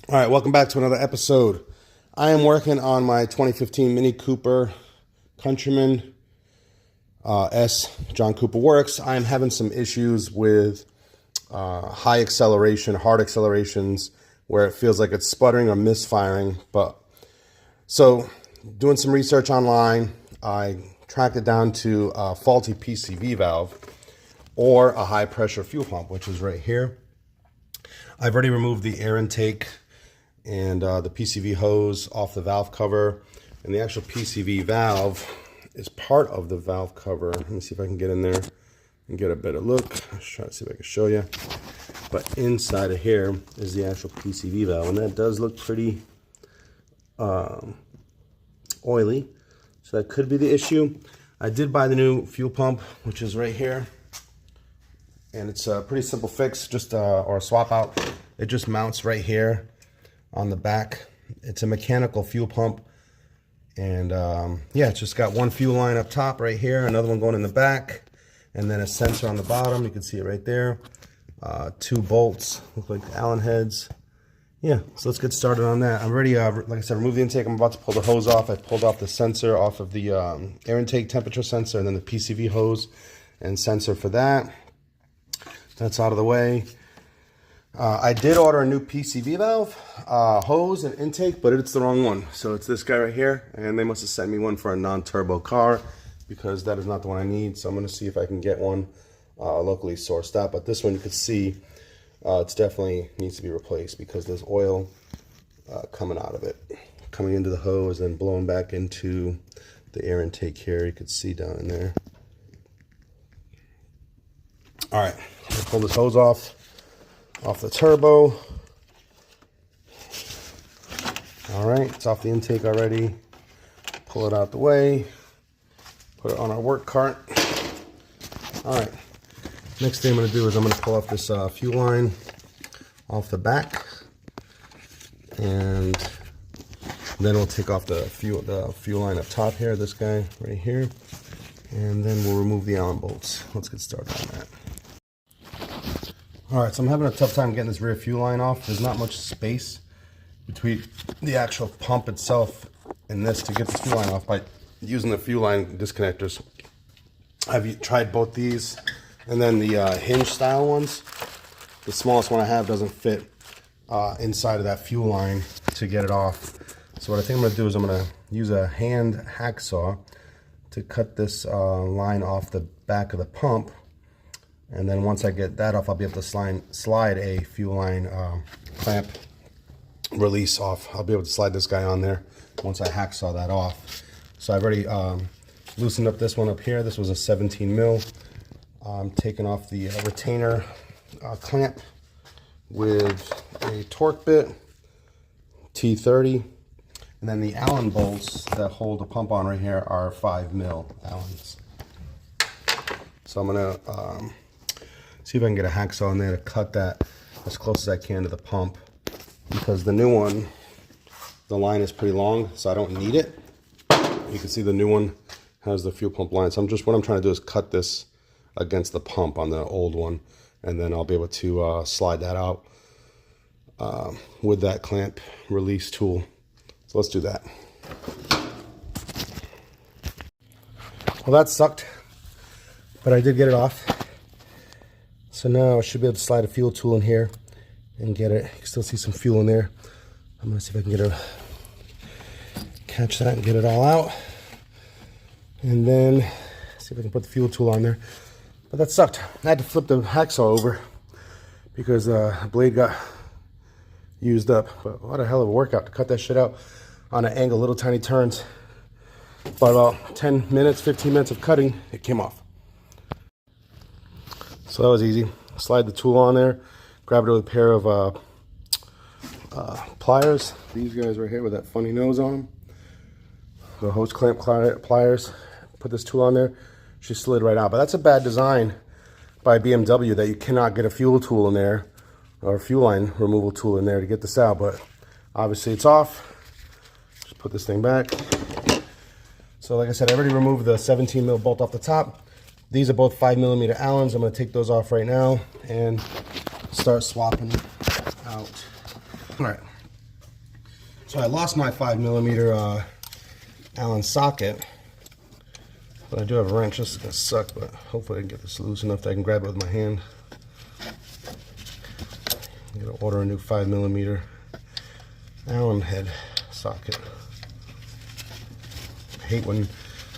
All right, welcome back to another episode. I am working on my 2015 Mini Cooper Countryman S, John Cooper Works. I am having some issues with high acceleration, hard accelerations, where it feels like it's sputtering or misfiring. So doing some research online, I tracked it down to a faulty PCV valve or a high pressure fuel pump, which is right here. I've already removed the air intake and the PCV hose off the valve cover, and the actual PCV valve is part of the valve cover. Let me see if I can get in there and get a better look. Let's try to see if I can show you. But inside of here is the actual PCV valve, and that does look pretty oily, so that could be the issue. I did buy the new fuel pump, which is right here, and it's a pretty simple fix, just or a swap out. It just mounts right here on the back. It's a mechanical fuel pump, and yeah, it's just got one fuel line up top right here, another one going in the back, and then a sensor on the bottom. You can see it right there. Two bolts, look like Allen heads. Yeah, so let's get started on that. I'm ready, like I said, remove the intake. I'm about to pull the hose off. I pulled off the sensor off of the air intake temperature sensor, and then the PCV hose and sensor for that. That's out of the way. I did order a new PCV valve, hose and intake, but it's the wrong one. So it's this guy right here, and they must have sent me one for a non-turbo car because that is not the one I need. So I'm going to see if I can get one locally sourced out. But this one, you can see it's definitely needs to be replaced because there's oil coming out of it, coming into the hose and blowing back into the air intake here. You can see down in there. All right, I'll pull this hose off the turbo. All right, it's off the intake already. Pull it out the way, put it on our work cart. All right, next thing I'm going to do is I'm going to pull off this fuel line off the back, and then we'll take off the fuel line up top here, this guy right here, and then we'll remove the Allen bolts. Let's get started on that. All right, so I'm having a tough time getting this rear fuel line off. There's not much space between the actual pump itself and this to get the fuel line off by using the fuel line disconnectors. I've tried both these and then the hinge style ones. The smallest one I have doesn't fit inside of that fuel line to get it off. So what I think I'm gonna do is I'm gonna use a hand hacksaw to cut this line off the back of the pump. And then once I get that off, I'll be able to slide a fuel line clamp release off. I'll be able to slide this guy on there once I hacksaw that off. So I've already loosened up this one up here. This was a 17 mil. I'm taking off the retainer clamp with a torque bit, T30. And then the Allen bolts that hold the pump on right here are 5 mil Allens. So I'm gonna see if I can get a hacksaw in there to cut that as close as I can to the pump, because the new one, the line is pretty long, so I don't need it. You can see the new one has the fuel pump line. So what I'm trying to do is cut this against the pump on the old one, and then I'll be able to slide that out with that clamp release tool. So let's do that. Well, that sucked, but I did get it off. So now I should be able to slide a fuel tool in here and get it. You can still see some fuel in there. I'm gonna see if I can catch that and get it all out. And then see if I can put the fuel tool on there. But that sucked. I had to flip the hacksaw over because the blade got used up. But what a hell of a workout to cut that shit out on an angle, little tiny turns. But about 10 minutes, 15 minutes of cutting, it came off. So that was easy. Slide the tool on there, grab it with a pair of pliers. These guys right here with that funny nose on them. The hose clamp pliers. Put this tool on there. She slid right out. But that's a bad design by BMW that you cannot get a fuel tool in there or a fuel line removal tool in there to get this out. But obviously it's off. Just put this thing back. So like I said, I already removed the 17 mil bolt off the top. These are both 5mm Allens. I'm going to take those off right now and start swapping out. All right. So I lost my 5mm Allen socket, but I do have a wrench. This is gonna suck, but hopefully I can get this loose enough that I can grab it with my hand. I'm gonna order a new 5mm Allen head socket. I hate when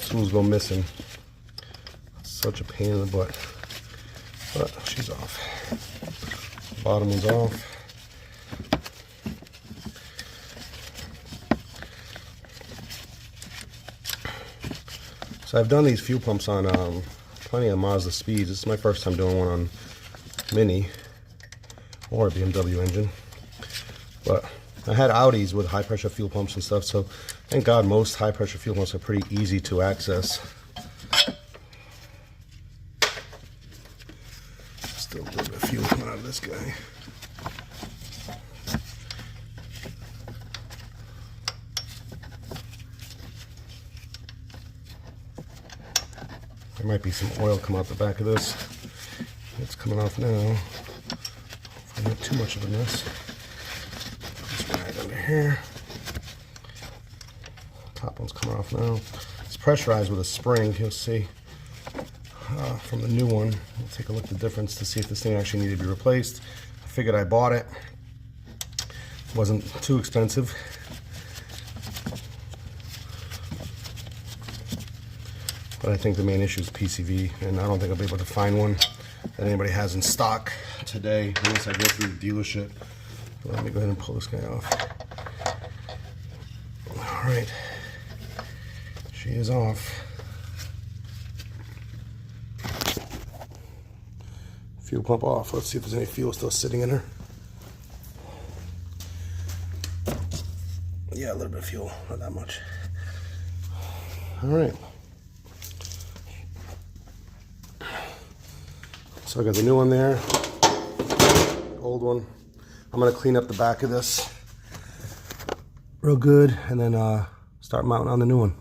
tools go missing. It's such a pain in the butt. But she's off. Bottom one's off. So I've done these fuel pumps on plenty of Mazda speeds. This is my first time doing one on Mini or a BMW engine. But I had Audis with high pressure fuel pumps and stuff, so thank God most high pressure fuel pumps are pretty easy to access. Still a little bit of fuel coming out of this guy. There might be some oil come out the back of this. It's coming off now. Hopefully not too much of a mess. This rag under here. Top one's coming off now. It's pressurized with a spring. You'll see from the new one. We'll take a look at the difference to see if this thing actually needed to be replaced. I figured I bought it. It wasn't too expensive. But I think the main issue is PCV, and I don't think I'll be able to find one that anybody has in stock today unless I go through the dealership. But let me go ahead and pull this guy off. All right, she is off. Fuel pump off. Let's see if there's any fuel still sitting in her. Yeah, a little bit of fuel, not that much. All right. So I got the new one there, old one. I'm gonna clean up the back of this real good and then start mounting on the new one.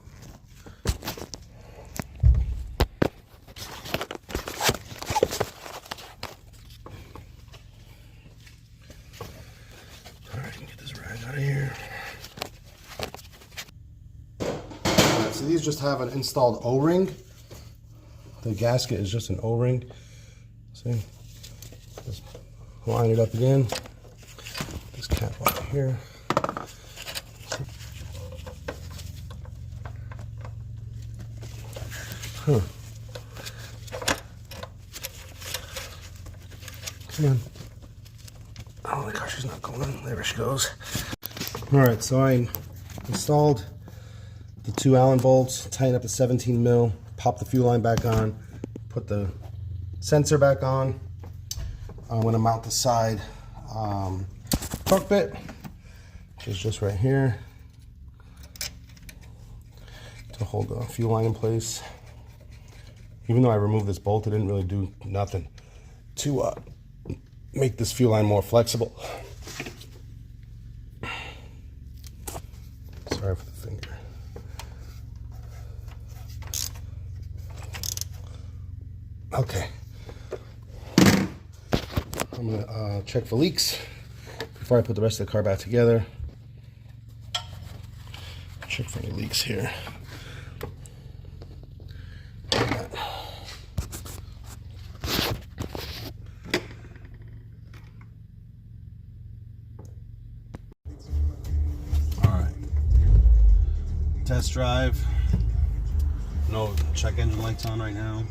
All right, get this rag out of here. All right, so these just have an installed O-ring. The gasket is just an O-ring. See, just line it up again. This cap off here. Huh. Come on. Oh my gosh, she's not going. There she goes. All right, so I installed the 2 Allen bolts, tighten up the 17mm, pop the fuel line back on, put the sensor back on. I'm going to mount the side torque bit, which is just right here, to hold the fuel line in place. Even though I removed this bolt, it didn't really do nothing to make this fuel line more flexible. Sorry for the finger. Okay. I'm gonna check for leaks before I put the rest of the car back together. Check for any leaks here. Alright. Test drive. No check engine lights on right now.